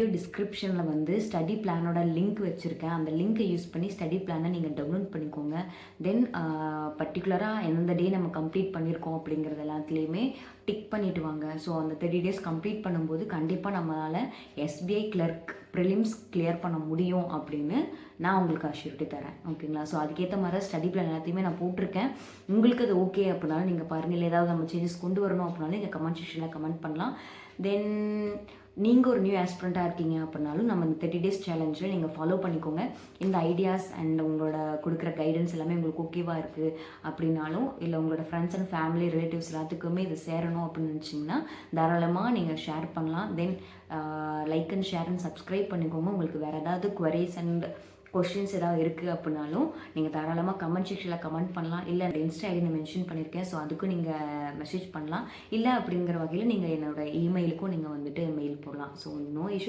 டிஸ்கிரிப்ஷனில் வந்து study பிளானோட link வச்சுருக்கேன். அந்த லிங்க்கை யூஸ் பண்ணி ஸ்டடி பிளானை நீங்கள் டவுன்லோட் பண்ணிக்கோங்க. தென் பர்டிகுலராக எந்தெந்த டே நம்ம கம்ப்ளீட் பண்ணியிருக்கோம் அப்படிங்கிறது எல்லாத்துலேயுமே டிக் பண்ணிவிட்டு வாங்க. ஸோ அந்த 30 days கம்ப்ளீட் பண்ணும்போது கண்டிப்பாக நம்மளால் எஸ்பிஐ கிளர்க் ப்ரிலிம்ஸ் கிளியர் பண்ண முடியும் அப்படின்னு நான் உங்களுக்கு அஷ்யூரிட்டி தரேன். ஓகேங்களா? ஸோ அதுக்கேற்ற மாதிரி ஸ்டடி பிளான் எல்லாத்தையுமே நான் போட்டிருக்கேன். உங்களுக்கு அது ஓகே அப்படின்னாலும் நீங்கள் பாருங்கள். இல்லை ஏதாவது நம்ம சேஞ்சஸ் கொண்டு வரணும் அப்படின்னாலும் நீங்கள் கமெண்ட் செக்ஷனில் கமெண்ட் பண்ணலாம். தென் நீங்கள் ஒரு நியூ ஆஸ்பிரண்ட்டாக இருக்கீங்க அப்படின்னாலும் நம்ம இந்த 30 days சேலஞ்சில் நீங்கள் ஃபாலோ பண்ணிக்கோங்க. இந்த ஐடியாஸ் அண்ட் உங்களோட கொடுக்குற கைடன்ஸ் எல்லாமே உங்களுக்கு ஓகேவாக இருக்குது அப்படின்னாலும், இல்லை உங்களோட ஃப்ரெண்ட்ஸ் அண்ட் ஃபேமிலி ரிலேட்டிவ்ஸ் எல்லாத்துக்குமே இது சேரணும் அப்படின்னு நினச்சிங்கன்னா தாராளமாக நீங்கள் ஷேர் பண்ணலாம். Then like and share and subscribe பண்ணிக்கோங்க. உங்களுக்கு வேறு ஏதாவது குவரிஸ் அண்ட் கொஷின்ஸ் ஏதாவது இருக்குது அப்படின்னாலும் நீங்கள் தாராளமாக கமெண்ட் செக்ஷனில் கமெண்ட் பண்ணலாம். இல்லை இன்ஸ்டா ஐடி நான் மென்ஷன் பண்ணியிருக்கேன். ஸோ அதுக்கும் நீங்கள் மெசேஜ் பண்ணலாம். இல்லை அப்படிங்கிற வகையில் நீங்கள் என்னோடய இமெயிலுக்கும் நீங்கள் வந்துட்டு மெயில் போடலாம். So no issue.